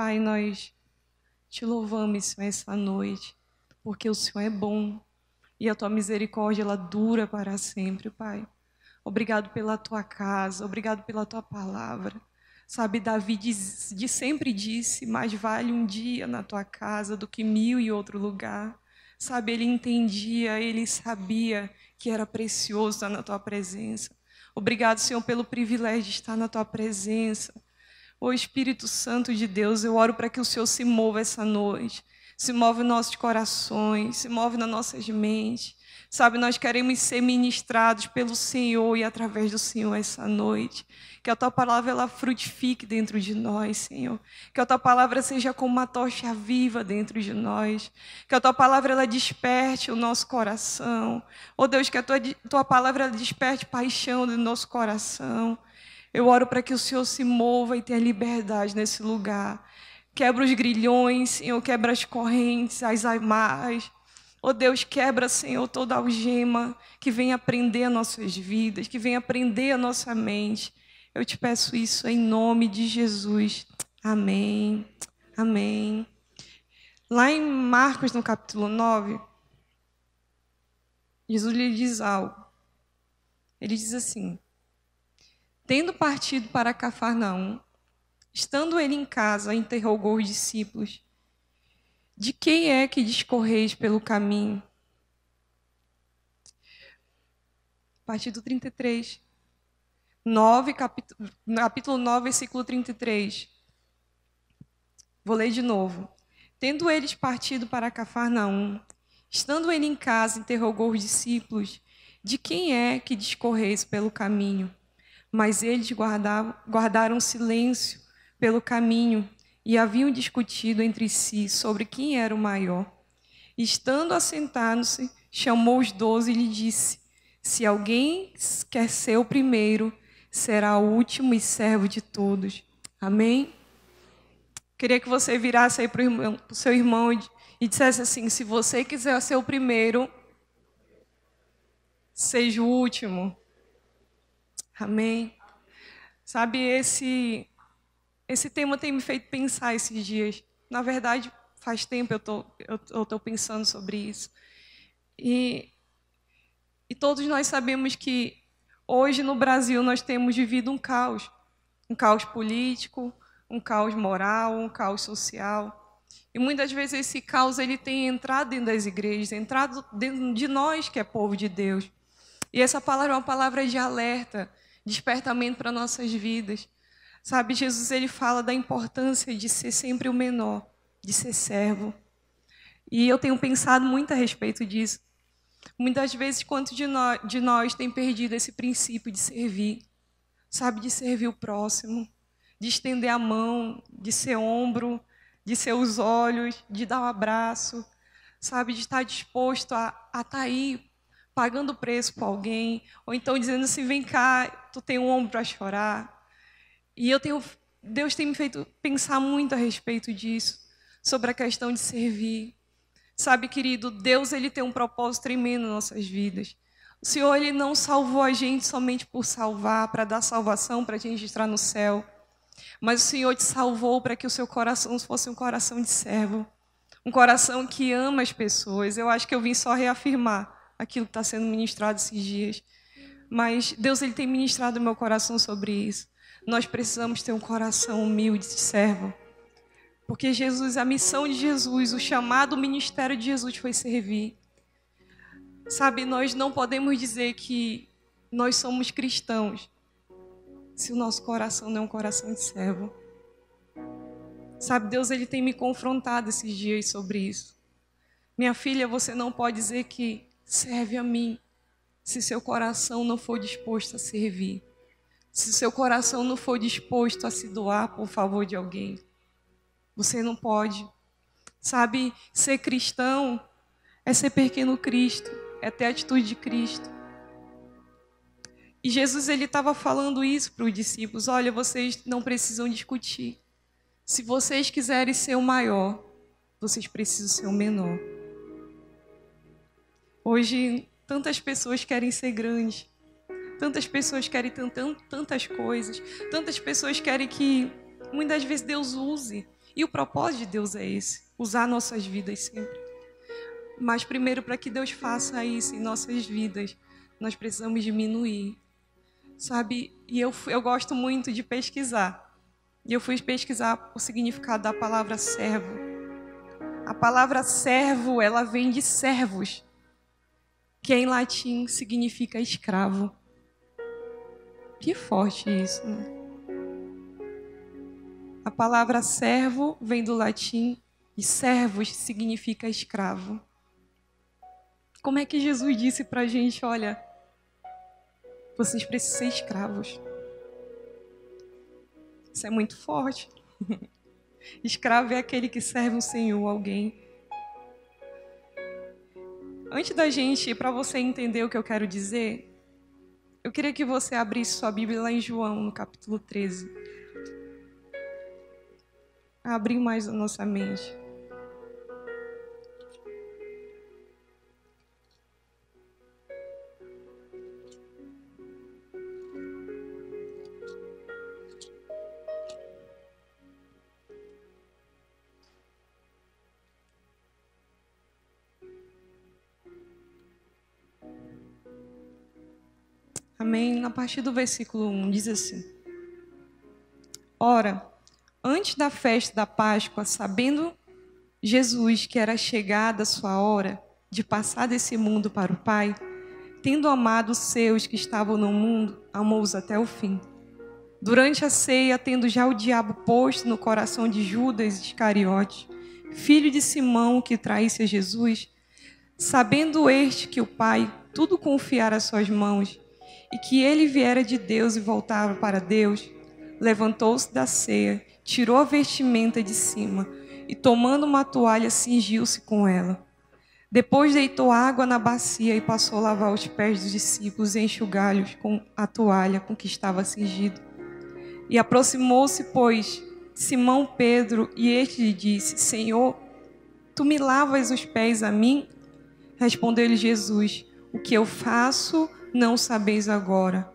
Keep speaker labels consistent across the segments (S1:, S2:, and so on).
S1: Pai, nós te louvamos, Senhor, essa noite, porque o Senhor é bom e a tua misericórdia, ela dura para sempre, Pai. Obrigado pela tua casa, obrigado pela tua palavra. Sabe, Davi sempre disse, mais vale um dia na tua casa do que 1000 em outro lugar. Sabe, ele entendia, ele sabia que era precioso estar na tua presença. Obrigado, Senhor, pelo privilégio de estar na tua presença. Ô Espírito Santo de Deus, eu oro para que o Senhor se mova essa noite, se move nos nossos corações, se move nas nossas mentes. Sabe, nós queremos ser ministrados pelo Senhor e através do Senhor essa noite. Que a tua palavra ela frutifique dentro de nós, Senhor. Que a tua palavra seja como uma tocha viva dentro de nós. Que a tua palavra ela desperte o nosso coração. Ó Deus, que a tua palavra ela desperte paixão do nosso coração. Eu oro para que o Senhor se mova e tenha liberdade nesse lugar. Quebra os grilhões, Senhor, quebra as correntes, as amarras. Oh Deus, quebra, Senhor, toda algema que venha prender as nossas vidas, que venha prender a nossa mente. Eu te peço isso em nome de Jesus. Amém. Amém. Lá em Marcos, no capítulo 9, Jesus lhe diz algo. Ele diz assim: tendo partido para Cafarnaum, estando ele em casa, interrogou os discípulos: de quem é que discorreis pelo caminho? A partir do 33. Capítulo 9, versículo 33. Vou ler de novo. Tendo eles partido para Cafarnaum, estando ele em casa, interrogou os discípulos: de quem é que discorreis pelo caminho? Mas eles guardaram silêncio pelo caminho e haviam discutido entre si sobre quem era o maior. Estando assentado-se, chamou os 12 e lhe disse: se alguém quer ser o primeiro, será o último e servo de todos. Amém? Queria que você virasse aí para o seu irmão e dissesse assim: se você quiser ser o primeiro, seja o último. Amém? Sabe, esse tema tem me feito pensar esses dias. Na verdade, faz tempo eu tô pensando sobre isso. E todos nós sabemos que hoje no Brasil nós temos vivido um caos político, um caos moral, um caos social. E muitas vezes esse caos ele tem entrado dentro das igrejas, entrado dentro de nós que é povo de Deus. E essa palavra é uma palavra de alerta, despertamento para nossas vidas. Sabe, Jesus ele fala da importância de ser sempre o menor, de ser servo. E eu tenho pensado muito a respeito disso. Muitas vezes, quantos de nós tem perdido esse princípio de servir, sabe, de servir o próximo, de estender a mão, de ser ombro, de ser os olhos, de dar um abraço, sabe, de estar disposto a estar aí pagando preço para alguém, ou então dizendo assim: vem cá, tu tem um ombro para chorar. E Deus tem me feito pensar muito a respeito disso, sobre a questão de servir. Sabe, querido, Deus ele tem um propósito tremendo nas nossas vidas. O Senhor ele não salvou a gente somente por salvar, para dar salvação, para a gente entrar no céu. Mas o Senhor te salvou para que o seu coração fosse um coração de servo, um coração que ama as pessoas. Eu acho que eu vim só reafirmar aquilo que está sendo ministrado esses dias. Mas Deus ele tem ministrado no meu coração sobre isso. Nós precisamos ter um coração humilde de servo. Porque Jesus, a missão de Jesus, o chamado ministério de Jesus foi servir. Sabe, nós não podemos dizer que nós somos cristãos se o nosso coração não é um coração de servo. Sabe, Deus ele tem me confrontado esses dias sobre isso. Minha filha, você não pode dizer que serve a mim se seu coração não for disposto a servir. Se seu coração não for disposto a se doar por favor de alguém. Você não pode. Sabe, ser cristão é ser pequeno Cristo, é ter a atitude de Cristo. E Jesus ele estava falando isso para os discípulos: olha, vocês não precisam discutir. Se vocês quiserem ser o maior, vocês precisam ser o menor. Hoje, tantas pessoas querem ser grandes. Tantas pessoas querem tantas coisas. Tantas pessoas querem que muitas vezes Deus use. E o propósito de Deus é esse, usar nossas vidas sempre. Mas primeiro, para que Deus faça isso em nossas vidas, nós precisamos diminuir, sabe? E eu gosto muito de pesquisar. E eu fui pesquisar o significado da palavra servo. A palavra servo, ela vem de servus, que em latim significa escravo. Que forte isso, né? A palavra servo vem do latim e servos significa escravo. Como é que Jesus disse para a gente, olha, vocês precisam ser escravos. Isso é muito forte. Escravo é aquele que serve um senhor, alguém. Antes da gente, para você entender o que eu quero dizer, eu queria que você abrisse sua Bíblia lá em João, no capítulo 13. Abrir mais a nossa mente. Amém? A partir do versículo 1 diz assim: Ora, antes da festa da Páscoa, sabendo Jesus que era chegada a sua hora de passar desse mundo para o Pai, tendo amado os seus que estavam no mundo, amou-os até o fim. Durante a ceia, tendo já o diabo posto no coração de Judas Iscariote, filho de Simão, que traísse a Jesus, sabendo este que o Pai tudo confiara às suas mãos, e que ele viera de Deus e voltava para Deus, levantou-se da ceia, tirou a vestimenta de cima, e tomando uma toalha, cingiu-se com ela. Depois deitou água na bacia e passou a lavar os pés dos discípulos e enxugá-los com a toalha com que estava cingido. E aproximou-se, pois, Simão Pedro, e este lhe disse: Senhor, tu me lavas os pés a mim? Respondeu-lhe Jesus: O que eu faço, não sabeis agora.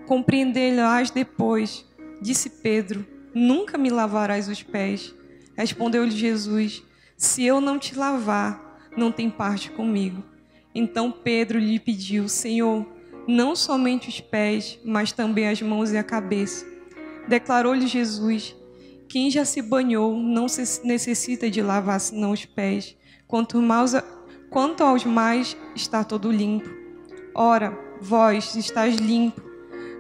S1: Compreender-ás depois. Disse Pedro: Nunca me lavarás os pés. Respondeu-lhe Jesus: Se eu não te lavar, não tem parte comigo. Então Pedro lhe pediu: Senhor, não somente os pés, mas também as mãos e a cabeça. Declarou-lhe Jesus: Quem já se banhou não necessita de lavar senão os pés. Quanto aos mais, está todo limpo. Ora, vós estáis limpo,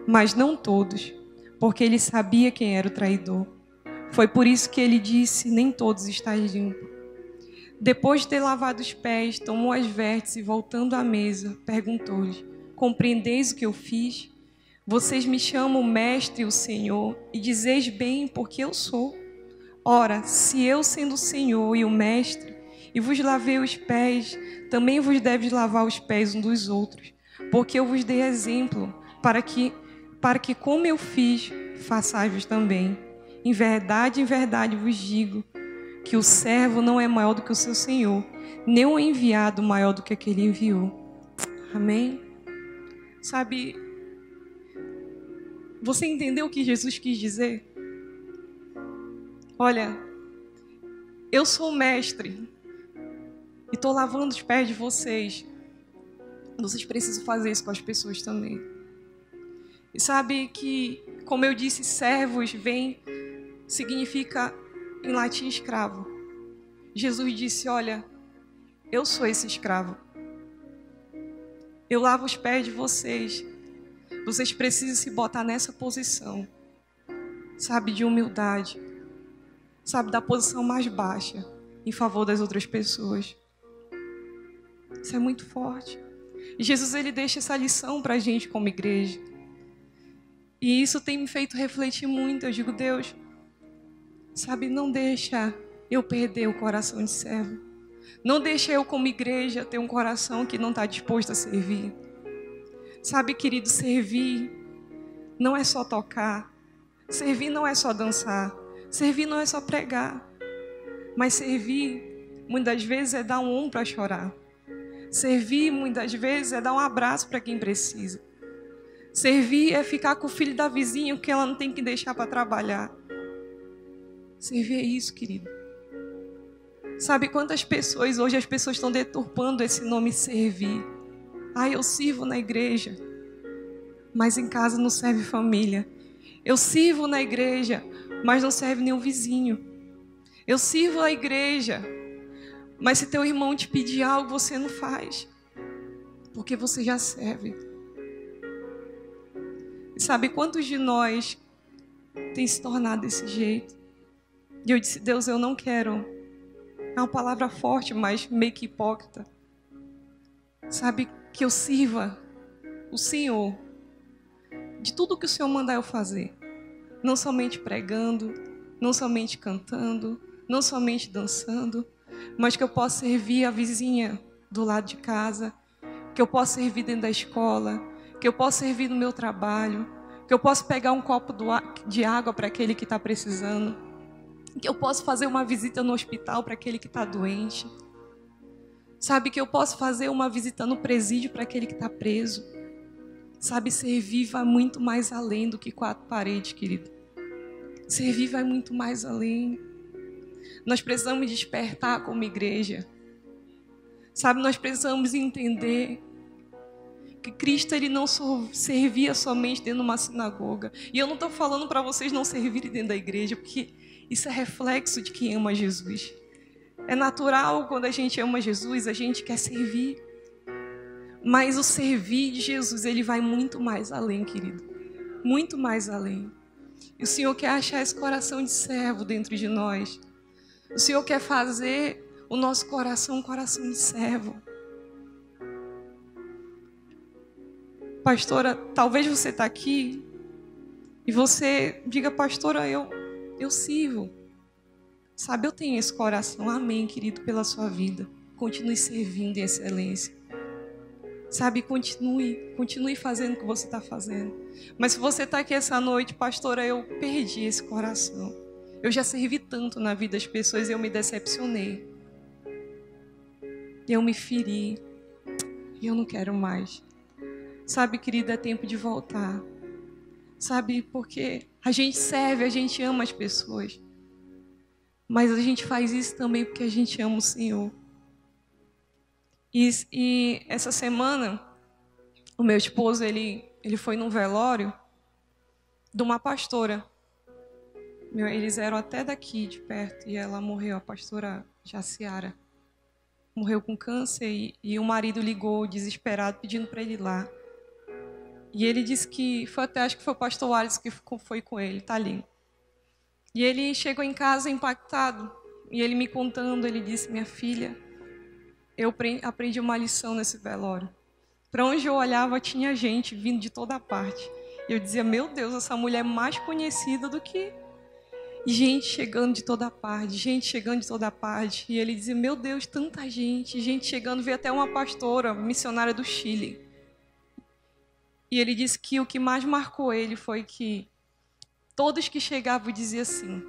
S1: mas não todos, porque ele sabia quem era o traidor. Foi por isso que ele disse: Nem todos estáis limpos. Depois de ter lavado os pés, tomou as vestes e, voltando à mesa, perguntou-lhes: Compreendeis o que eu fiz? Vocês me chamam mestre, o Senhor, e dizeis bem, porque eu sou. Ora, se eu, sendo o Senhor e o mestre, e vos lavei os pés, também vos deves lavar os pés uns dos outros, porque eu vos dei exemplo, para que como eu fiz, façais-vos também. Em verdade vos digo, que o servo não é maior do que o seu Senhor, nem o enviado maior do que aquele enviou. Amém? Sabe, você entendeu o que Jesus quis dizer? Olha, eu sou o mestre e estou lavando os pés de vocês. Vocês precisam fazer isso com as pessoas também. E sabe que, como eu disse, servos significa em latim escravo. Jesus disse: olha, eu sou esse escravo. Eu lavo os pés de vocês. Vocês precisam se botar nessa posição, sabe, de humildade, sabe, da posição mais baixa, em favor das outras pessoas. Isso é muito forte. E Jesus, ele deixa essa lição para a gente como igreja. E isso tem me feito refletir muito. Eu digo: Deus, sabe, não deixa eu perder o coração de servo. Não deixa eu como igreja ter um coração que não está disposto a servir. Sabe, querido, servir não é só tocar. Servir não é só dançar. Servir não é só pregar. Mas servir, muitas vezes, é dar um ombro para chorar. Servir, muitas vezes, é dar um abraço para quem precisa. Servir é ficar com o filho da vizinha que ela não tem que deixar para trabalhar. Servir é isso, querido. Sabe quantas pessoas, hoje as pessoas estão deturpando esse nome servir. Eu sirvo na igreja, mas em casa não serve família. Eu sirvo na igreja, mas não serve nenhum vizinho. Eu sirvo na igreja, mas se teu irmão te pedir algo, você não faz, porque você já serve. E sabe quantos de nós tem se tornado desse jeito? E eu disse, Deus, eu não quero. É uma palavra forte, mas meio que hipócrita. Sabe, que eu sirva o Senhor de tudo que o Senhor mandar eu fazer. Não somente pregando, não somente cantando, não somente dançando, mas que eu possa servir a vizinha do lado de casa, que eu possa servir dentro da escola, que eu possa servir no meu trabalho, que eu possa pegar um copo de água para aquele que está precisando, que eu possa fazer uma visita no hospital para aquele que está doente. Sabe, que eu posso fazer uma visita no presídio para aquele que está preso. Sabe, servir vai muito mais além do que 4 paredes, querido. Servir vai muito mais além. Nós precisamos despertar como igreja. Sabe, nós precisamos entender que Cristo, ele não servia somente dentro de uma sinagoga. E eu não estou falando para vocês não servirem dentro da igreja, porque isso é reflexo de quem ama Jesus. É natural, quando a gente ama Jesus, a gente quer servir. Mas o servir de Jesus, ele vai muito mais além, querido. Muito mais além. E o Senhor quer achar esse coração de servo dentro de nós. O Senhor quer fazer o nosso coração um coração de servo. Pastora, talvez você está aqui e você diga, pastora, eu sirvo. Sabe, eu tenho esse coração. Amém, querido, pela sua vida. Continue servindo em excelência. Sabe, continue fazendo o que você está fazendo. Mas se você está aqui essa noite, pastora, eu perdi esse coração. Eu já servi tanto na vida das pessoas e eu me decepcionei. Eu me feri. E eu não quero mais. Sabe, querida, é tempo de voltar. Sabe, porque a gente serve, a gente ama as pessoas. Mas a gente faz isso também porque a gente ama o Senhor. E essa semana, o meu esposo, ele foi num velório de uma pastora. Eles eram até daqui, de perto, e ela morreu, a pastora Jaciara. Morreu com câncer e o marido ligou desesperado pedindo para ele ir lá. E ele disse que, acho que foi o pastor Alisson que foi com ele, tá ali. E ele chegou em casa impactado, e ele me contando, ele disse, minha filha, eu aprendi uma lição nesse velório. Para onde eu olhava tinha gente vindo de toda parte. E eu dizia, meu Deus, essa mulher é mais conhecida do que... gente chegando de toda parte, gente chegando de toda parte. E ele dizia, meu Deus, tanta gente chegando, veio até uma pastora, missionária do Chile. E ele disse que o que mais marcou ele foi que todos que chegavam diziam assim,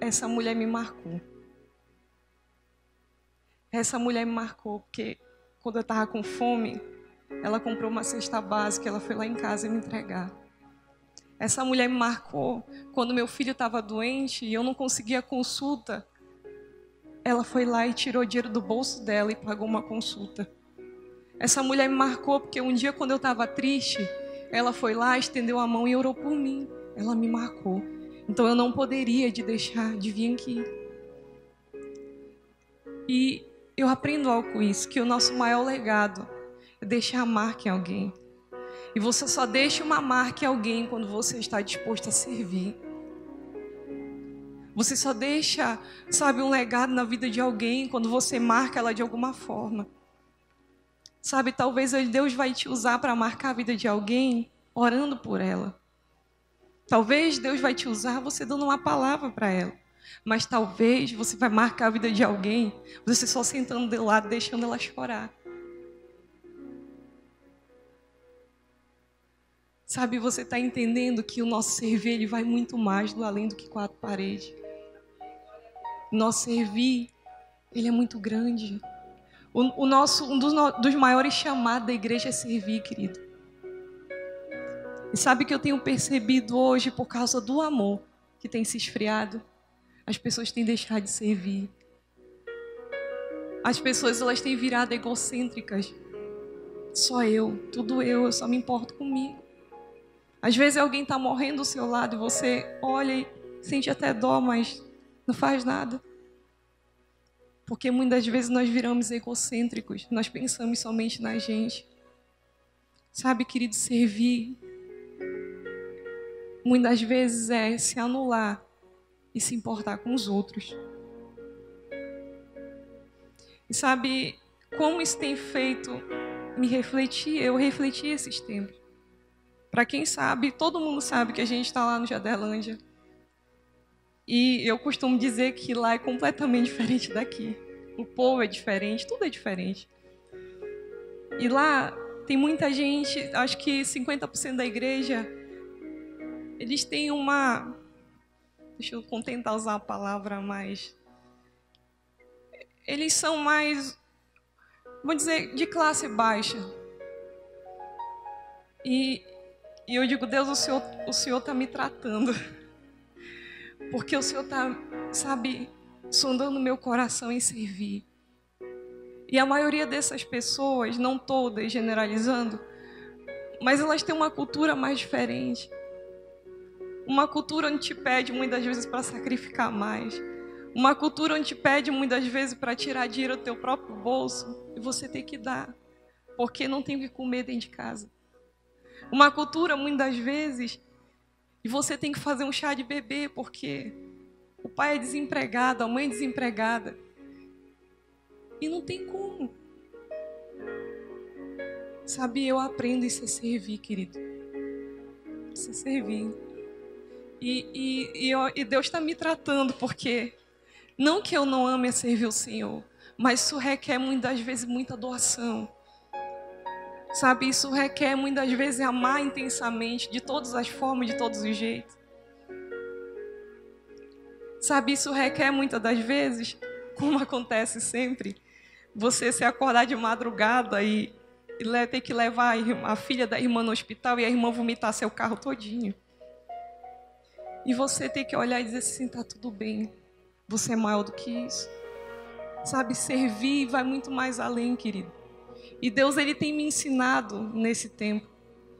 S1: essa mulher me marcou. Essa mulher me marcou, porque quando eu estava com fome, ela comprou uma cesta básica, ela foi lá em casa me entregar. Essa mulher me marcou quando meu filho estava doente e eu não conseguia consulta. Ela foi lá e tirou dinheiro do bolso dela e pagou uma consulta. Essa mulher me marcou porque um dia, quando eu estava triste, ela foi lá, estendeu a mão e orou por mim. Ela me marcou. Então eu não poderia deixar de vir aqui. E eu aprendo algo com isso, que o nosso maior legado é deixar a marca em alguém. E você só deixa uma marca em alguém quando você está disposto a servir. Você só deixa, sabe, um legado na vida de alguém quando você marca ela de alguma forma. Sabe, talvez Deus vai te usar para marcar a vida de alguém orando por ela. Talvez Deus vai te usar você dando uma palavra para ela. Mas talvez você vai marcar a vida de alguém você só sentando do lado, deixando ela chorar. Sabe, você está entendendo que o nosso servir ele vai muito mais do além do que 4 paredes. O nosso servir, ele é muito grande. Um dos maiores chamados da igreja é servir, querido. E sabe que eu tenho percebido hoje, por causa do amor que tem se esfriado. As pessoas têm deixado de servir. As pessoas, elas têm virado egocêntricas. Só eu, tudo eu só me importo comigo. Às vezes alguém está morrendo do seu lado e você olha e sente até dó, mas não faz nada. Porque muitas vezes nós viramos egocêntricos, nós pensamos somente na gente. Sabe, querido, servir muitas vezes é se anular e se importar com os outros. E sabe como isso tem feito me refletir? Eu refleti esses tempos. Para quem sabe, todo mundo sabe que a gente está lá no Jaderlândia. E eu costumo dizer que lá é completamente diferente daqui. O povo é diferente, tudo é diferente. E lá tem muita gente, acho que 50% da igreja, eles têm uma... Deixa eu tentar usar a palavra mais... Eles são mais, vamos dizer, de classe baixa. E eu digo, Deus, o Senhor está me tratando. Porque o Senhor está, sabe, sondando meu coração em servir. E a maioria dessas pessoas, não todas generalizando, mas elas têm uma cultura mais diferente. Uma cultura onde te pede muitas vezes para sacrificar mais. Uma cultura onde te pede muitas vezes para tirar dinheiro do teu próprio bolso e você tem que dar, porque não tem o que comer dentro de casa. Uma cultura muitas vezes e você tem que fazer um chá de bebê porque o pai é desempregado, a mãe é desempregada. E não tem como. Sabe, eu aprendo isso é servir, querido. Isso é servir. E Deus está me tratando, porque não que eu não ame servir o Senhor, mas isso requer muitas vezes muita doação. Sabe, isso requer muitas vezes amar intensamente, de todas as formas, de todos os jeitos. Sabe, isso requer muitas das vezes, como acontece sempre, você se acordar de madrugada e ter que levar a filha da irmã no hospital e a irmã vomitar seu carro todinho. E você ter que olhar e dizer assim, tá tudo bem, você é maior do que isso. Sabe, servir vai muito mais além, querido. E Deus, Ele tem me ensinado nesse tempo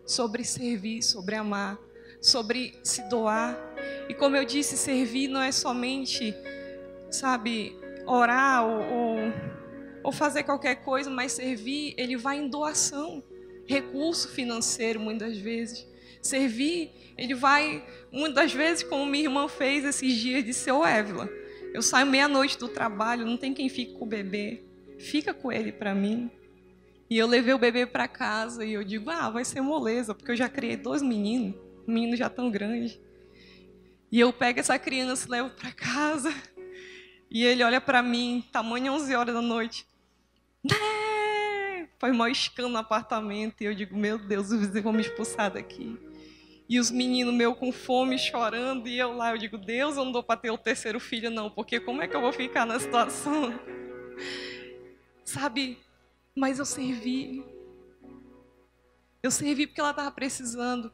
S1: sobre servir, sobre amar, sobre se doar. E como eu disse, servir não é somente, sabe, orar ou fazer qualquer coisa, mas servir, ele vai em doação, recurso financeiro muitas vezes. Servir, ele vai, muitas vezes, como minha irmã fez esses dias, disse, ô Évila, eu saio meia-noite do trabalho, não tem quem fique com o bebê, fica com ele para mim. E eu levei o bebê para casa e eu digo, vai ser moleza, porque eu já criei 2 meninos, meninos já tão grandes. E eu pego essa criança e levo para casa. E ele olha para mim, tamanho 11 horas da noite. Faz maior escândalo no apartamento. E eu digo, meu Deus, os vizinhos vão me expulsar daqui. E os meninos meus com fome, chorando. E eu lá, eu digo, Deus, eu não dou para ter o 3º filho não, porque como é que eu vou ficar na situação? Sabe, mas eu servi. Eu servi porque ela estava precisando.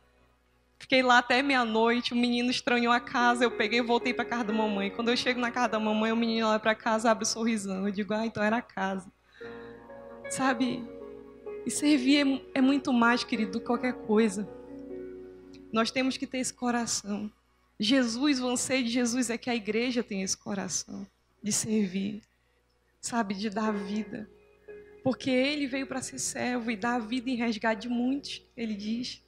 S1: Fiquei lá até meia-noite, o menino estranhou a casa, eu peguei e voltei para a casa da mamãe. Quando eu chego na casa da mamãe, o menino olha para casa, abre o sorrisão. Eu digo, então era a casa. Sabe, e servir é muito mais, querido, do que qualquer coisa. Nós temos que ter esse coração. Jesus, o anseio de Jesus é que a igreja tenha esse coração de servir, sabe, de dar vida. Porque ele veio para ser servo e dar a vida em resgate de muitos, ele diz.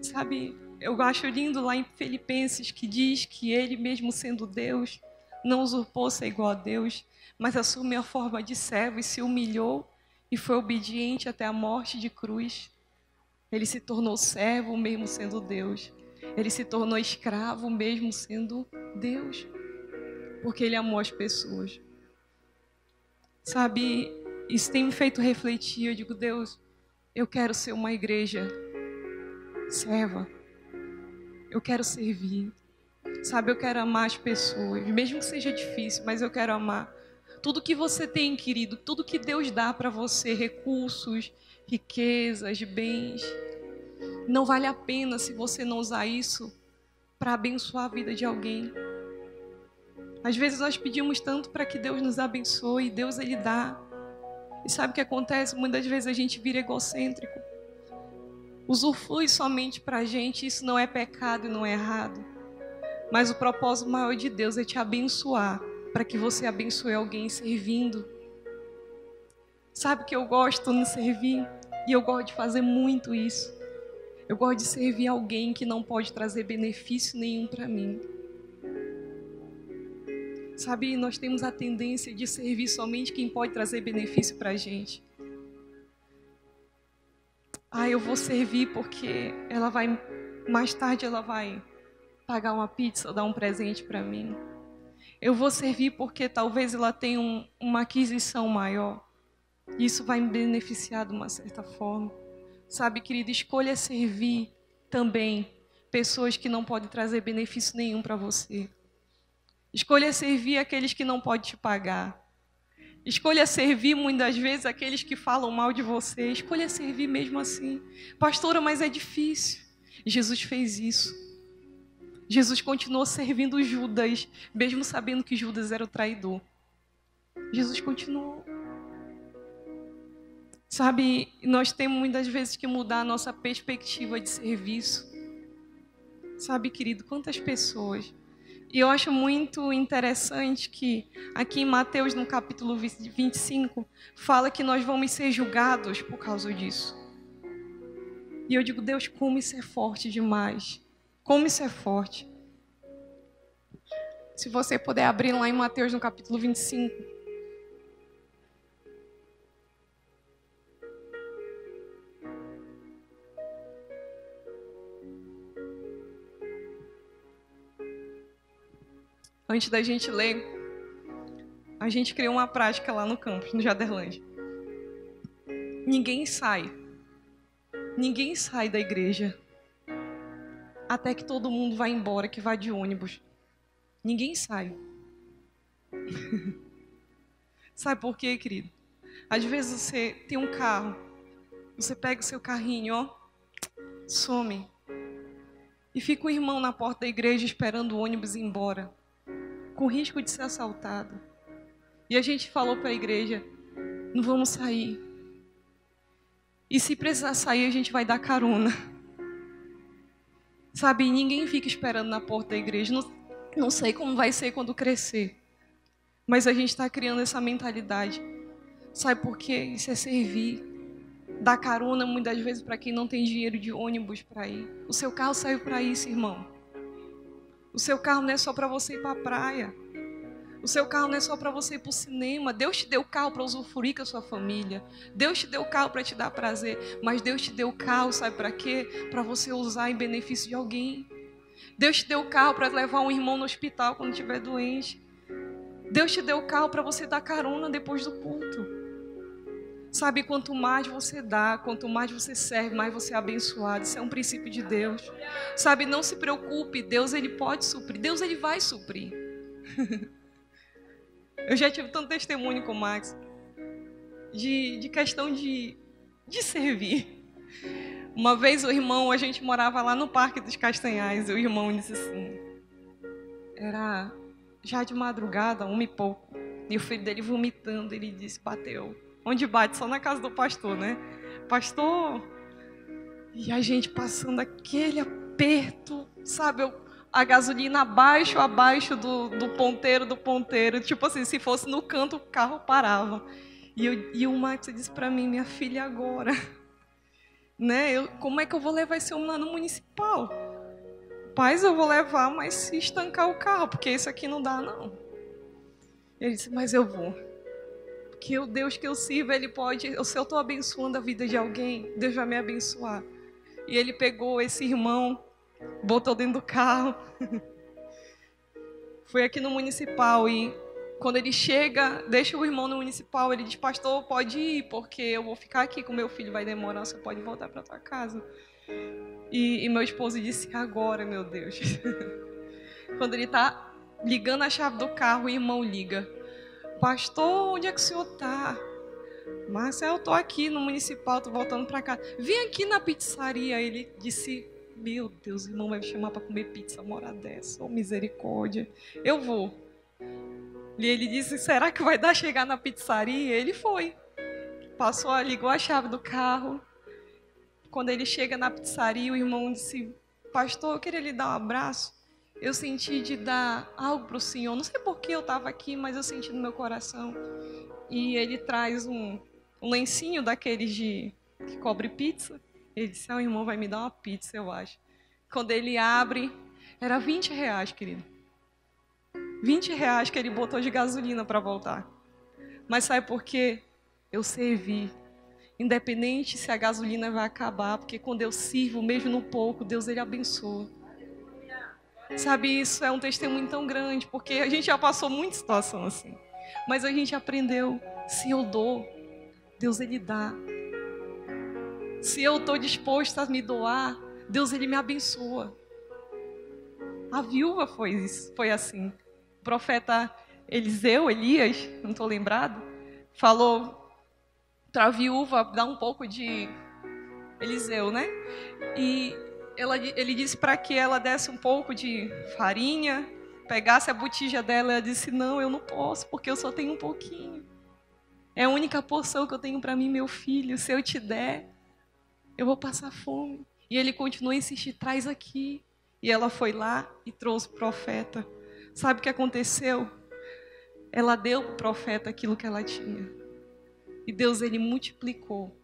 S1: Sabe, eu acho lindo lá em Filipenses que diz que ele mesmo sendo Deus, não usurpou ser igual a Deus, mas assumiu a forma de servo e se humilhou e foi obediente até a morte de cruz. Ele se tornou servo mesmo sendo Deus. Ele se tornou escravo mesmo sendo Deus, porque ele amou as pessoas. Sabe, isso tem me feito refletir. Eu digo, Deus, eu quero ser uma igreja serva. Eu quero servir. Sabe, eu quero amar as pessoas, mesmo que seja difícil, mas eu quero amar. Tudo que você tem, querido, tudo que Deus dá para você, recursos, riquezas, bens, não vale a pena se você não usar isso para abençoar a vida de alguém. Às vezes nós pedimos tanto para que Deus nos abençoe, Deus Ele dá. E sabe o que acontece? Muitas vezes a gente vira egocêntrico. Usufrui somente para a gente, isso não é pecado e não é errado. Mas o propósito maior de Deus é te abençoar, para que você abençoe alguém servindo. Sabe que eu gosto de servir? E eu gosto de fazer muito isso. Eu gosto de servir alguém que não pode trazer benefício nenhum para mim. Sabe, nós temos a tendência de servir somente quem pode trazer benefício para a gente. Eu vou servir porque mais tarde ela vai pagar uma pizza ou dar um presente para mim. Eu vou servir porque talvez ela tenha uma aquisição maior. Isso vai me beneficiar de uma certa forma. Sabe, querido, escolha servir também pessoas que não podem trazer benefício nenhum para você. Escolha servir aqueles que não podem te pagar. Escolha servir muitas vezes aqueles que falam mal de você. Escolha servir mesmo assim. Pastora, mas é difícil. Jesus fez isso. Jesus continuou servindo Judas, mesmo sabendo que Judas era o traidor. Jesus continuou. Sabe, nós temos muitas vezes que mudar a nossa perspectiva de serviço. Sabe, querido, quantas pessoas. E eu acho muito interessante que aqui em Mateus, no capítulo 25, fala que nós vamos ser julgados por causa disso. E eu digo, Deus, como isso é forte demais. Como isso é forte. Se você puder abrir lá em Mateus, no capítulo 25. Antes da gente ler, a gente criou uma prática lá no campus, no Jaderlândia. Ninguém sai da igreja até que todo mundo vá embora, que vá de ônibus. Ninguém sai. Sabe por quê, querido? Às vezes você tem um carro, você pega o seu carrinho, ó, some. E fica o irmão na porta da igreja esperando o ônibus ir embora, com risco de ser assaltado. E a gente falou para a igreja, não vamos sair. E se precisar sair, a gente vai dar carona. Sabe, ninguém fica esperando na porta da igreja. Não sei como vai ser quando crescer. Mas a gente está criando essa mentalidade. Sabe por quê? Isso é servir. Dar carona muitas vezes para quem não tem dinheiro de ônibus para ir. O seu carro saiu para isso, irmão. O seu carro não é só para você ir para a praia. O seu carro não é só para você ir para o cinema. Deus te deu o carro para usufruir com a sua família. Deus te deu o carro para te dar prazer. Mas Deus te deu o carro, sabe para quê? Para você usar em benefício de alguém. Deus te deu o carro para levar um irmão no hospital quando estiver doente. Deus te deu o carro para você dar carona depois do culto. Sabe, quanto mais você dá, quanto mais você serve, mais você é abençoado. Isso é um princípio de Deus. Sabe, não se preocupe. Deus, Ele pode suprir. Deus, Ele vai suprir. Eu já tive tanto testemunho com o Max de questão de servir. Uma vez o irmão, a gente morava lá no Parque dos Castanhais, o irmão disse assim, era já de madrugada, 1 e pouco, e o filho dele vomitando, ele disse, bateu. Onde bate? Só na casa do pastor, né? Pastor, e a gente passando aquele aperto, sabe, a gasolina abaixo do ponteiro. Tipo assim, se fosse no canto, o carro parava. E o Max disse para mim, minha filha, agora, né? Como é que eu vou levar esse homem lá no municipal? Paz, eu vou levar, mas se estancar o carro, porque isso aqui não dá, não. Ele disse, mas eu vou. Porque o Deus que eu sirvo, Ele pode... Se eu estou abençoando a vida de alguém, Deus vai me abençoar. E ele pegou esse irmão, botou dentro do carro. Foi aqui no municipal e quando ele chega, deixa o irmão no municipal, ele diz, pastor, pode ir, porque eu vou ficar aqui com meu filho, vai demorar, você pode voltar para tua casa. E meu esposo disse, agora, meu Deus. Quando ele está ligando a chave do carro, o irmão liga. Pastor, onde é que o senhor está? Marcelo, eu estou aqui no municipal, estou voltando para casa. Vem aqui na pizzaria. Ele disse, Meu Deus, o irmão vai me chamar para comer pizza uma hora dessa. Oh, misericórdia. Eu vou. E ele disse, será que vai dar chegar na pizzaria? Ele foi. Passou, ligou a chave do carro. Quando ele chega na pizzaria, o irmão disse, pastor, eu queria lhe dar um abraço. Eu senti de dar algo para o senhor. Não sei por que eu estava aqui, mas eu senti no meu coração. E ele traz um lencinho daqueles que cobre pizza. Ele disse, o irmão vai me dar uma pizza, eu acho. Quando ele abre, era R$20, querido. R$20 que ele botou de gasolina para voltar. Mas sabe por quê? Eu servi. Independente se a gasolina vai acabar, porque quando eu sirvo, mesmo no pouco, Deus ele abençoa. Sabe, isso é um testemunho tão grande, porque a gente já passou muita situação assim. Mas a gente aprendeu, se eu dou, Deus ele dá. Se eu estou disposto a me doar, Deus ele me abençoa. A viúva foi assim. O profeta Elias, não estou lembrado, falou para a viúva dar um pouco de Eliseu, né? E ele disse para que ela desse um pouco de farinha, pegasse a botija dela. Ela disse, não, eu não posso, porque eu só tenho um pouquinho. É a única porção que eu tenho para mim, meu filho. Se eu te der, eu vou passar fome. E ele continuou a insistir, traz aqui. E ela foi lá e trouxe o profeta. Sabe o que aconteceu? Ela deu para o profeta aquilo que ela tinha. E Deus, ele multiplicou.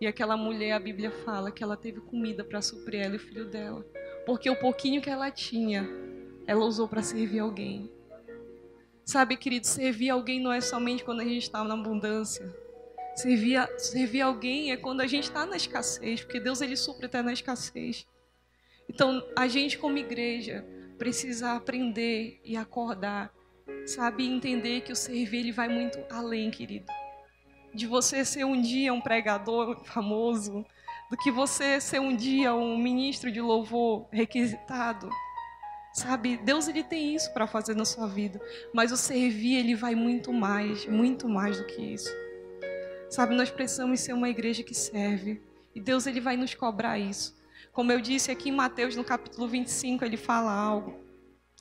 S1: E aquela mulher, a Bíblia fala que ela teve comida para suprir ela e o filho dela. Porque o pouquinho que ela tinha, ela usou para servir alguém. Sabe, querido, servir alguém não é somente quando a gente está na abundância. Servir alguém é quando a gente está na escassez, porque Deus ele supre até na escassez. Então, a gente como igreja precisa aprender e acordar, sabe, e entender que o servir ele vai muito além, querido. De você ser um dia um pregador famoso, do que você ser um dia um ministro de louvor requisitado. Sabe, Deus ele tem isso para fazer na sua vida, mas o servir ele vai muito mais do que isso. Sabe, nós precisamos ser uma igreja que serve, e Deus ele vai nos cobrar isso. Como eu disse aqui em Mateus, no capítulo 25, ele fala algo.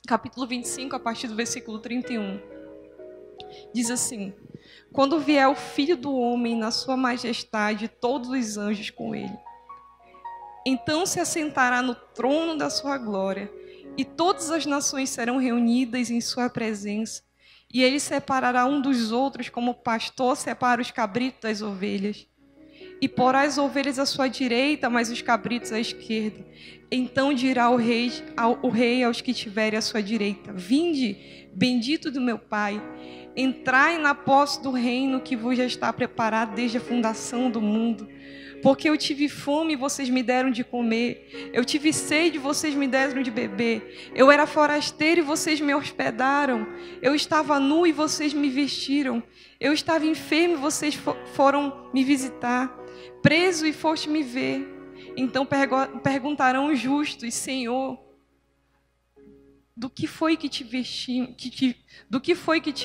S1: Capítulo 25, a partir do versículo 31. Diz assim, quando vier o Filho do Homem na sua majestade, todos os anjos com ele, então se assentará no trono da sua glória, e todas as nações serão reunidas em sua presença, e ele separará um dos outros, como o pastor separa os cabritos das ovelhas. E porá as ovelhas à sua direita, mas os cabritos à esquerda. Então dirá o rei aos que tiverem à sua direita, vinde, bendito do meu Pai, entrai na posse do reino que vos já está preparado desde a fundação do mundo. Porque eu tive fome e vocês me deram de comer. Eu tive sede e vocês me deram de beber. Eu era forasteiro e vocês me hospedaram. Eu estava nu e vocês me vestiram. Eu estava enfermo e vocês foram me visitar. Preso e foste me ver. Então perguntarão os justos, Senhor, do que foi que te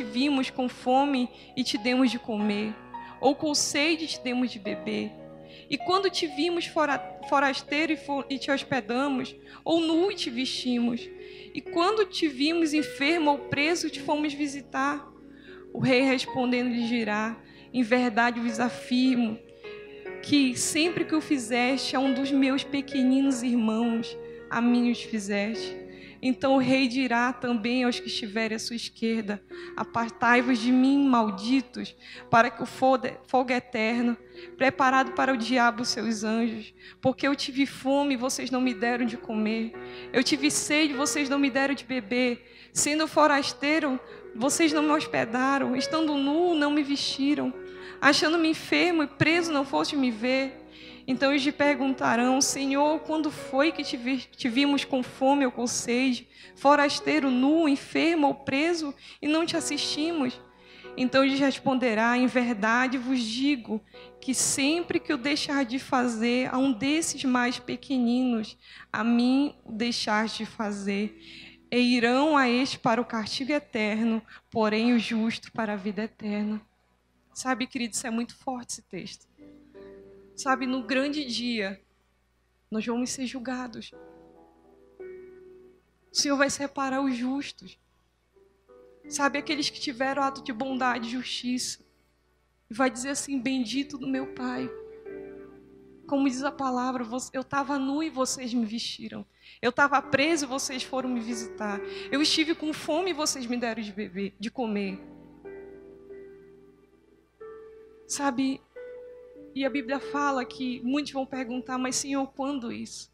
S1: vimos com fome e te demos de comer? Ou com sede e te demos de beber? E quando te vimos forasteiro e te hospedamos, ou nu e te vestimos? E quando te vimos enfermo ou preso, te fomos visitar? O rei respondendo lhe dirá, em verdade vos afirmo, que sempre que o fizeste a um dos meus pequeninos irmãos, a mim os fizeste. Então o rei dirá também aos que estiverem à sua esquerda, apartai-vos de mim, malditos, para que o fogo eterno, preparado para o diabo e seus anjos, porque eu tive fome e vocês não me deram de comer, eu tive sede e vocês não me deram de beber, sendo forasteiro, vocês não me hospedaram, estando nu, não me vestiram, achando-me enfermo e preso, não foste me ver. Então eles lhe perguntarão, Senhor, quando foi que te vimos com fome ou com sede, forasteiro, nu, enfermo ou preso, e não te assistimos? Então ele responderá, em verdade vos digo, que sempre que o deixar de fazer a um desses mais pequeninos, a mim o deixar de fazer. E irão a este para o castigo eterno, porém o justo para a vida eterna. Sabe, querido, isso é muito forte esse texto. Sabe, no grande dia, Nós vamos ser julgados. O Senhor vai separar os justos. Sabe, aqueles que tiveram ato de bondade e justiça. E vai dizer assim, bendito do meu Pai. Como diz a palavra, eu estava nu e vocês me vestiram. Eu estava preso e vocês foram me visitar. Eu estive com fome e vocês me deram de beber, de comer. Sabe, e a Bíblia fala que muitos vão perguntar, mas Senhor, quando isso?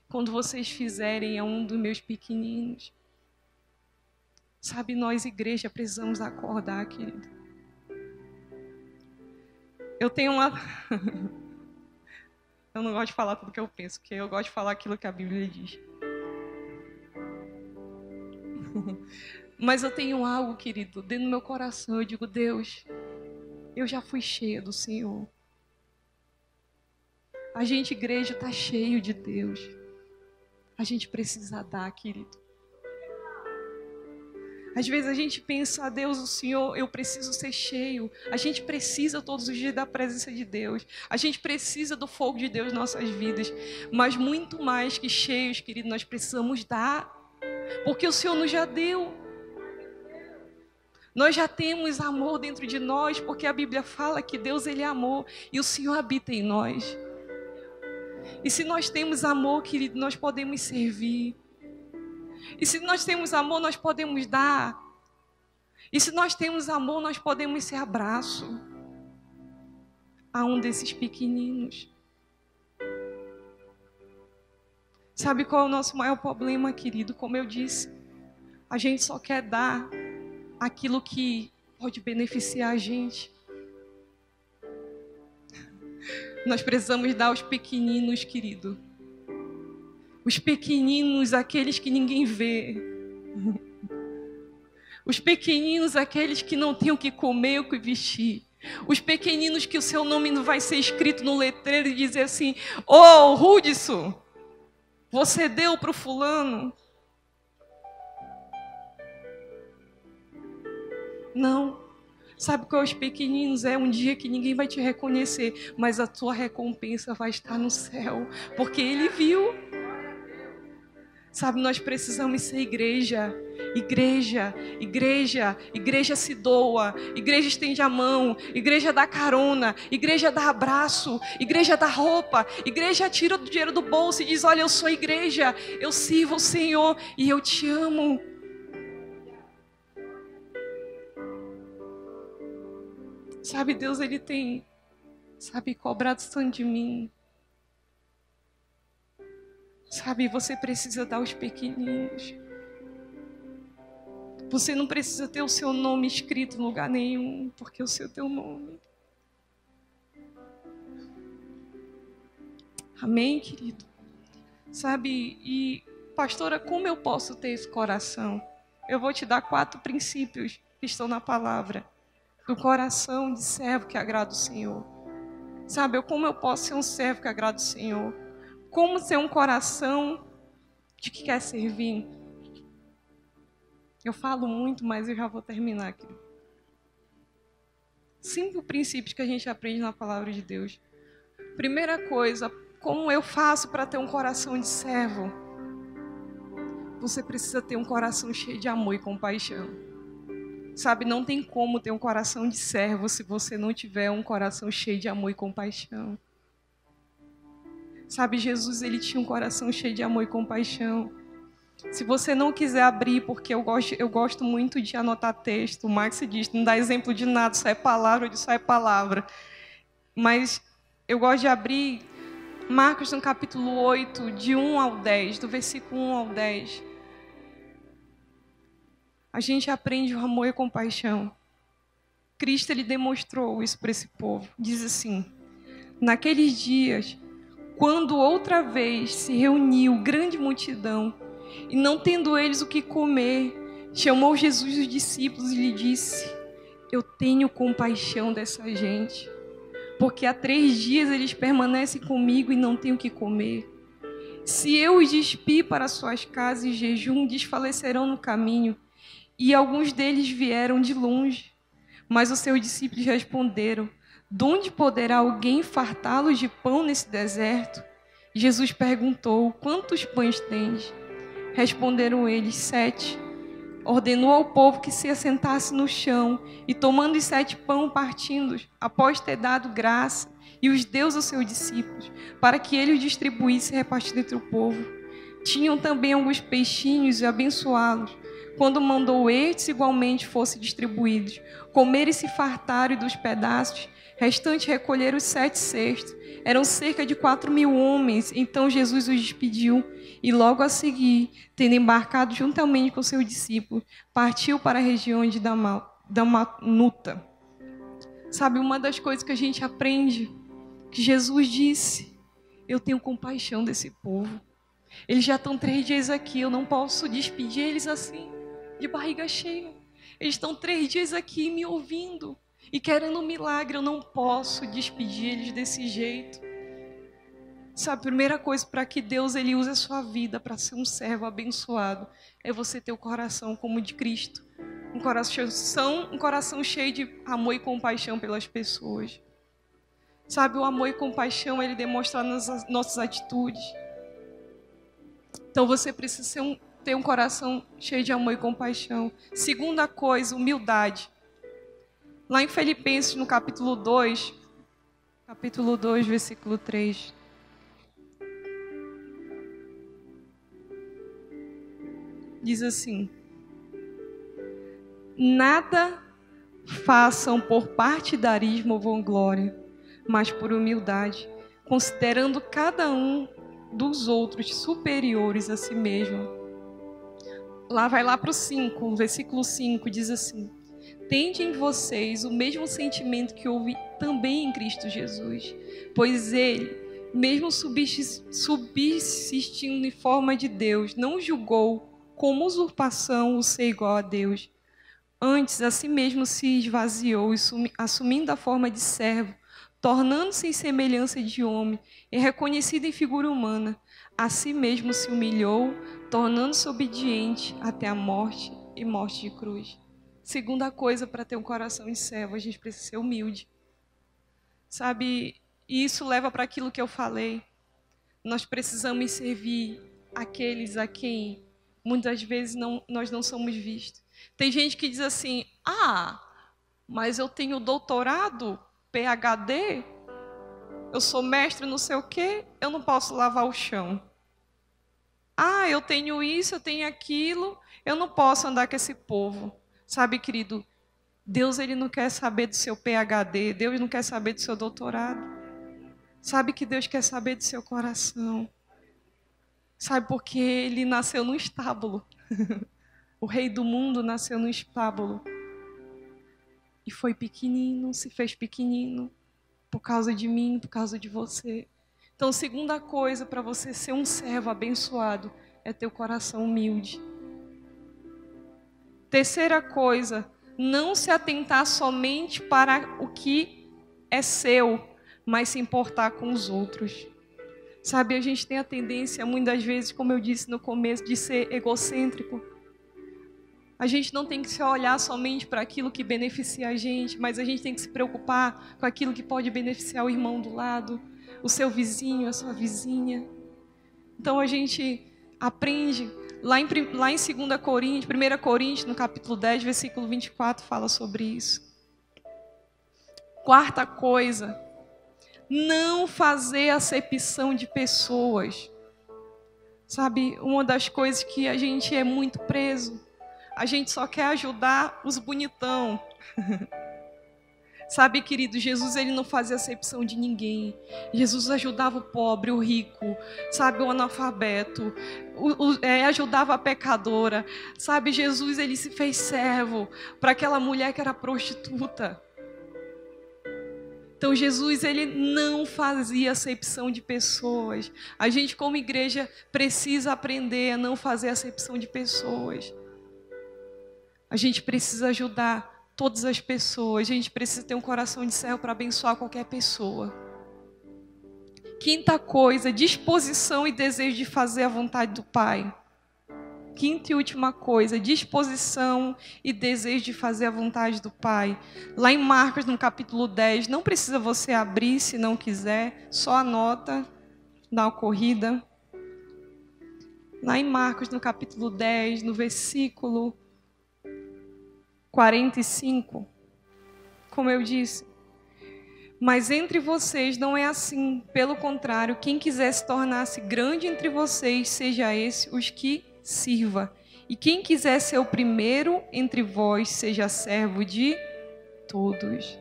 S1: Quando vocês fizerem a um dos meus pequeninos. Sabe, nós, igreja, precisamos acordar, querido. Eu tenho uma... Eu não gosto de falar tudo o que eu penso, porque eu gosto de falar aquilo que a Bíblia diz. Mas eu tenho algo, querido, dentro do meu coração. Eu digo, Deus, eu já fui cheia do Senhor. A gente, igreja, está cheio de Deus. A gente precisa dar, querido. Às vezes a gente pensa, Deus, o Senhor, eu preciso ser cheio. A gente precisa todos os dias da presença de Deus. A gente precisa do fogo de Deus em nossas vidas. Mas muito mais que cheios, querido, nós precisamos dar. Porque o Senhor nos já deu. Nós já temos amor dentro de nós, porque a Bíblia fala que Deus, Ele é amor. E o Senhor habita em nós. E se nós temos amor, querido, nós podemos servir. E se nós temos amor, nós podemos dar. E se nós temos amor, nós podemos ser abraço a um desses pequeninos. Sabe qual é o nosso maior problema, querido? Como eu disse, a gente só quer dar aquilo que pode beneficiar a gente. Nós precisamos dar aos pequeninos, querido. Os pequeninos, aqueles que ninguém vê. Os pequeninos, aqueles que não têm o que comer, o que vestir. Os pequeninos que o seu nome não vai ser escrito no letreiro e dizer assim, ô, Hudson, você deu para o fulano? Não. Sabe qual é os pequeninos? É um dia que ninguém vai te reconhecer, mas a tua recompensa vai estar no céu, porque ele viu. Sabe, nós precisamos ser igreja. Igreja, igreja, igreja se doa, igreja estende a mão, igreja dá carona, igreja dá abraço, igreja dá roupa, igreja tira o dinheiro do bolso e diz, olha, eu sou igreja, eu sirvo o Senhor e eu te amo. Sabe, Deus, Ele tem, sabe, cobrado tanto de mim. Sabe, você precisa dar aos pequeninos. Você não precisa ter o seu nome escrito em lugar nenhum, porque o seu é teu nome. Amém, querido? Sabe, e pastora, como eu posso ter esse coração? Eu vou te dar 4 princípios que estão na palavra. Do coração de servo que agrada o Senhor. Sabe, como eu posso ser um servo que agrada o Senhor? Como ser um coração de que quer servir? Eu falo muito, mas eu já vou terminar aqui. 5 princípios que a gente aprende na palavra de Deus. Primeira coisa, como eu faço para ter um coração de servo? Você precisa ter um coração cheio de amor e compaixão. Sabe, não tem como ter um coração de servo se você não tiver um coração cheio de amor e compaixão. Sabe, Jesus, ele tinha um coração cheio de amor e compaixão. Se você não quiser abrir, porque eu gosto muito de anotar texto, o Max diz, não dá exemplo de nada, só é palavra, eu disse só é palavra. Mas eu gosto de abrir Marcos no capítulo 8, de 1 ao 10, do versículo 1 ao 10. A gente aprende o amor e a compaixão. Cristo, ele demonstrou isso para esse povo. Diz assim, naqueles dias, quando outra vez se reuniu grande multidão, e não tendo eles o que comer, chamou Jesus os discípulos e lhe disse, eu tenho compaixão dessa gente, porque há 3 dias eles permanecem comigo e não têm o que comer. Se eu os despir para suas casas em jejum, desfalecerão no caminho, e alguns deles vieram de longe. Mas os seus discípulos responderam, de onde poderá alguém fartá-los de pão nesse deserto? Jesus perguntou: quantos pães tens? Responderam eles: 7. Ordenou ao povo que se assentasse no chão, e tomando os 7 pães partindo, após ter dado graça, e os deu aos seus discípulos, para que ele os distribuísse e repartisse entre o povo. Tinham também alguns peixinhos e abençoá-los. Quando mandou estes igualmente fossem distribuídos, comeram e se fartaram dos pedaços, restante recolheram os 7 cestos. Eram cerca de 4.000 homens. Então Jesus os despediu e logo a seguir, tendo embarcado juntamente com seus discípulos, partiu para a região de Dalmanuta. Sabe, uma das coisas que a gente aprende, que Jesus disse: eu tenho compaixão desse povo. Eles já estão 3 dias aqui, eu não posso despedir eles assim, de barriga cheia. Eles estão 3 dias aqui me ouvindo e querendo um milagre, eu não posso despedir eles desse jeito. Sabe, a primeira coisa para que Deus ele use a sua vida para ser um servo abençoado é você ter o coração como o de Cristo. Um coração cheio de amor e compaixão pelas pessoas. Sabe, o amor e compaixão ele demonstra nas nossas atitudes. Então você precisa ter um coração cheio de amor e compaixão. Segunda coisa, humildade. Lá em Filipenses, no capítulo 2, versículo 3. Diz assim: nada façam por partidarismo ou vanglória, mas por humildade, considerando cada um dos outros superiores a si mesmo. Vai lá para o 5, versículo 5, diz assim: tende em vocês o mesmo sentimento que houve também em Cristo Jesus, pois ele, mesmo subsistindo em forma de Deus, não julgou como usurpação o ser igual a Deus. Antes, a si mesmo se esvaziou, assumindo a forma de servo, tornando-se em semelhança de homem, e reconhecido em figura humana. A si mesmo se humilhou, tornando-se obediente até a morte e morte de cruz. Segunda coisa, para ter um coração de servo, a gente precisa ser humilde. Sabe, e isso leva para aquilo que eu falei. Nós precisamos servir aqueles a quem muitas vezes nós não somos vistos. Tem gente que diz assim: mas eu tenho doutorado, PhD, eu sou mestre não sei o quê, eu não posso lavar o chão. Eu tenho isso, eu tenho aquilo, eu não posso andar com esse povo. Sabe, querido, Deus ele não quer saber do seu PhD, Deus não quer saber do seu doutorado. Sabe que Deus quer saber do seu coração. Sabe, porque ele nasceu num estábulo. O rei do mundo nasceu num estábulo. E foi pequenino, se fez pequenino. Por causa de mim, por causa de você. Então, segunda coisa para você ser um servo abençoado é ter o coração humilde. Terceira coisa, não se atentar somente para o que é seu, mas se importar com os outros. Sabe, a gente tem a tendência, muitas vezes, como eu disse no começo, de ser egocêntrico. A gente não tem que se olhar somente para aquilo que beneficia a gente, mas a gente tem que se preocupar com aquilo que pode beneficiar o irmão do lado, o seu vizinho, a sua vizinha. Então a gente aprende, lá em 2 Coríntios, 1 Coríntios, no capítulo 10, versículo 24, fala sobre isso. Quarta coisa, não fazer acepção de pessoas. Sabe, uma das coisas que a gente é muito preso, a gente só quer ajudar os bonitão. Sabe, querido, Jesus ele não fazia acepção de ninguém. Jesus ajudava o pobre, o rico, sabe, o analfabeto, ajudava a pecadora. Sabe, Jesus ele se fez servo para aquela mulher que era prostituta. Então Jesus ele não fazia acepção de pessoas. A gente como igreja precisa aprender a não fazer acepção de pessoas. A gente precisa ajudar todas as pessoas. A gente precisa ter um coração de servo para abençoar qualquer pessoa. Quinta coisa, disposição e desejo de fazer a vontade do Pai. Quinta e última coisa, disposição e desejo de fazer a vontade do Pai. Lá em Marcos, no capítulo 10, não precisa você abrir se não quiser, só anota. da ocorrida. Lá em Marcos, no capítulo 10, no versículo 45, como eu disse, mas entre vocês não é assim. Pelo contrário, quem quiser se tornar-se grande entre vocês, seja esse os que sirva. E quem quiser ser o primeiro entre vós, seja servo de todos.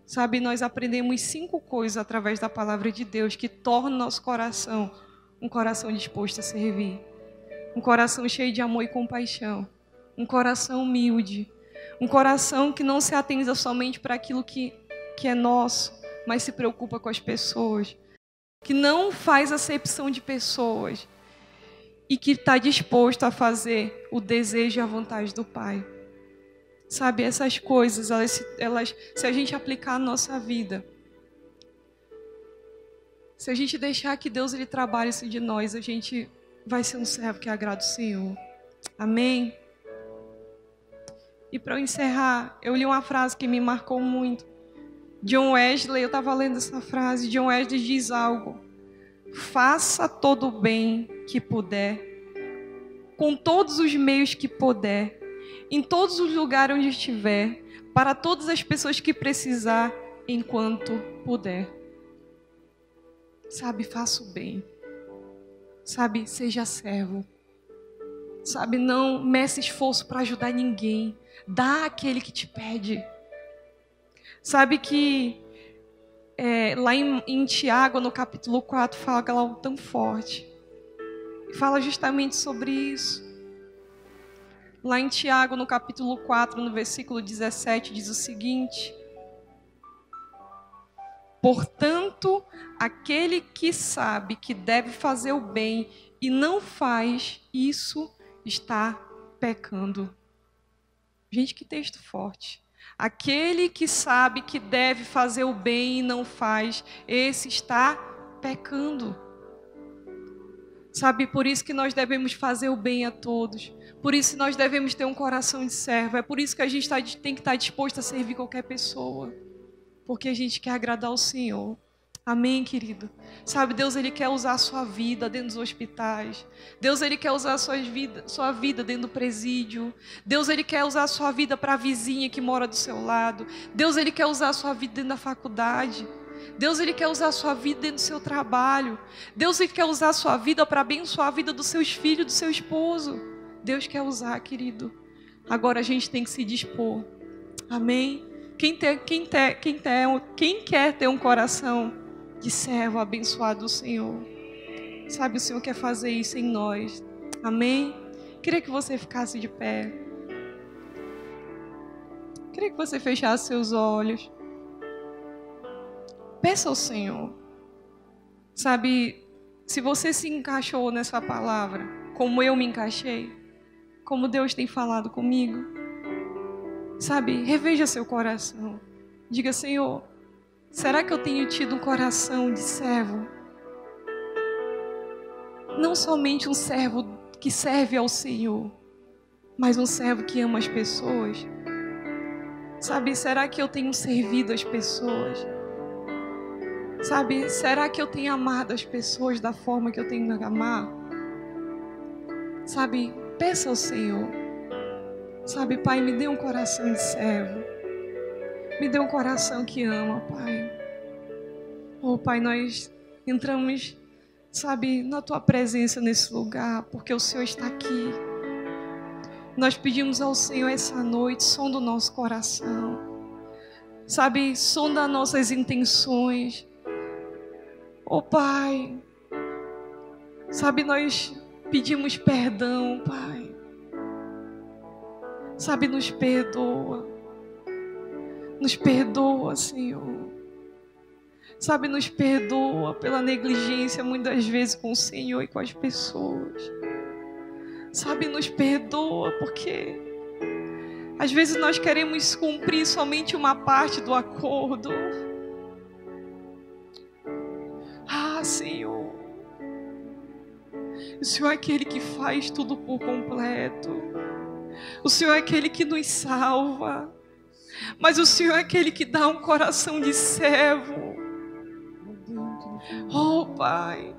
S1: Sabe, nós aprendemos 5 coisas através da palavra de Deus que tornam nosso coração um coração disposto a servir. Um coração cheio de amor e compaixão. Um coração humilde. Um coração que não se atenta somente para aquilo que é nosso, mas se preocupa com as pessoas. Que não faz acepção de pessoas. E que está disposto a fazer o desejo e a vontade do Pai. Sabe, essas coisas, elas, se a gente aplicar na nossa vida, se a gente deixar que Deus ele trabalhe isso de nós, a gente vai ser um servo que agrada o Senhor. Amém? E para eu encerrar, eu li uma frase que me marcou muito. John Wesley, eu estava lendo essa frase, John Wesley diz algo. Faça todo o bem que puder, com todos os meios que puder, em todos os lugares onde estiver, para todas as pessoas que precisar, enquanto puder. Sabe, faça o bem. Sabe, seja servo. Sabe, não meça esforço para ajudar ninguém. Dá àquele que te pede. Sabe que lá em Tiago, no capítulo 4, fala algo tão forte. Fala justamente sobre isso. Lá em Tiago, no capítulo 4, no versículo 17, diz o seguinte: portanto, aquele que sabe que deve fazer o bem e não faz, isso está pecando. Gente, que texto forte. Aquele que sabe que deve fazer o bem e não faz, esse está pecando. Sabe, por isso que nós devemos fazer o bem a todos. Por isso nós devemos ter um coração de servo. É por isso que a gente tem que estar disposto a servir qualquer pessoa. Porque a gente quer agradar ao Senhor. Amém, querido? Sabe, Deus ele quer usar a sua vida dentro dos hospitais. Deus ele quer usar a sua vida dentro do presídio. Deus ele quer usar a sua vida para a vizinha que mora do seu lado. Deus ele quer usar a sua vida dentro da faculdade. Deus ele quer usar a sua vida dentro do seu trabalho. Deus ele quer usar a sua vida para abençoar a vida dos seus filhos, do seu esposo. Deus quer usar, querido. Agora a gente tem que se dispor. Amém? Quem quer ter um coração de servo abençoado do Senhor? Sabe, o Senhor quer fazer isso em nós. Amém? Queria que você ficasse de pé. Queria que você fechasse seus olhos. Peça ao Senhor. Sabe, se você se encaixou nessa palavra, como eu me encaixei, como Deus tem falado comigo, sabe, reveja seu coração. Diga, Senhor, será que eu tenho tido um coração de servo? Não somente um servo que serve ao Senhor, mas um servo que ama as pessoas. Sabe, será que eu tenho servido as pessoas? Sabe, será que eu tenho amado as pessoas da forma que eu tenho que amar? Sabe, peça ao Senhor. Sabe, Pai, me dê um coração de servo. Me dê um coração que ama, Pai. Oh, Pai, nós entramos, sabe, na Tua presença nesse lugar, porque o Senhor está aqui. Nós pedimos ao Senhor essa noite, sonda o nosso coração. Sabe, sonda nossas intenções. Oh, Pai, sabe, nós pedimos perdão, Pai. Sabe, nos perdoa. Nos perdoa, Senhor. Sabe, nos perdoa pela negligência, muitas vezes, com o Senhor e com as pessoas. Sabe, nos perdoa porque às vezes nós queremos cumprir somente uma parte do acordo. Senhor, o Senhor é aquele que faz tudo por completo. O Senhor é aquele que nos salva. Mas o Senhor é aquele que dá um coração de servo. Oh, Pai,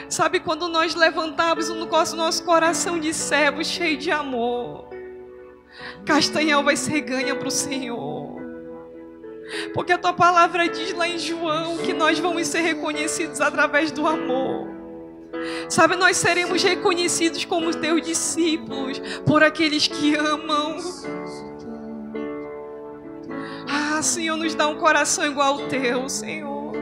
S1: Sabe, quando nós levantamos o nosso coração de servo cheio de amor, Castanhal vai ser ganha para o Senhor. Porque a tua palavra diz lá em João que nós vamos ser reconhecidos através do amor. Sabe, nós seremos reconhecidos como teus discípulos por aqueles que amam. Ah, Senhor, nos dá um coração igual ao teu, Senhor.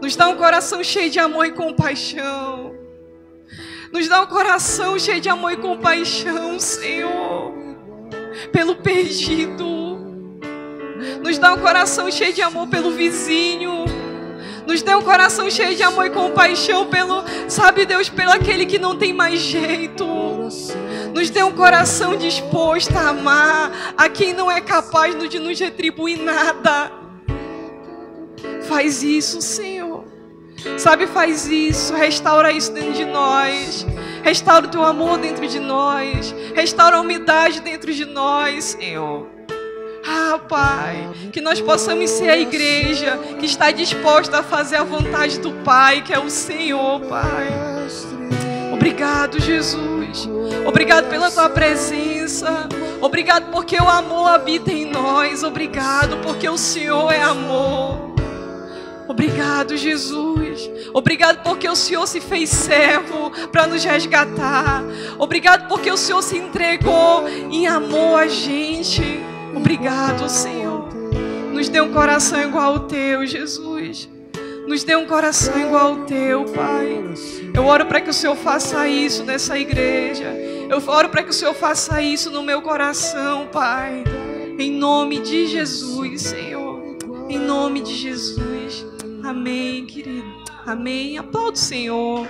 S1: Nos dá um coração cheio de amor e compaixão. Nos dá um coração cheio de amor e compaixão, Senhor, pelo perdido. Nos dá um coração cheio de amor pelo vizinho. Nos dê um coração cheio de amor e compaixão pelo, sabe, Deus, pelo aquele que não tem mais jeito. Nos dê um coração disposto a amar a quem não é capaz de nos retribuir nada. Faz isso, Senhor. Sabe, faz isso. Restaura isso dentro de nós. Restaura o teu amor dentro de nós. Restaura a umidade dentro de nós, Senhor. Ah, Pai, que nós possamos ser a igreja que está disposta a fazer a vontade do Pai, que é o Senhor, Pai. Obrigado, Jesus. Obrigado pela tua presença. Obrigado porque o amor habita em nós. Obrigado porque o Senhor é amor. Obrigado, Jesus. Obrigado porque o Senhor se fez servo para nos resgatar. Obrigado porque o Senhor se entregou em amor a gente. Obrigado, Senhor. Nos dê um coração igual ao teu, Jesus. Nos dê um coração igual ao teu, Pai. Eu oro para que o Senhor faça isso nessa igreja. Eu oro para que o Senhor faça isso no meu coração, Pai. Em nome de Jesus, Senhor. Em nome de Jesus. Amém, querido. Amém. Aplauda o Senhor.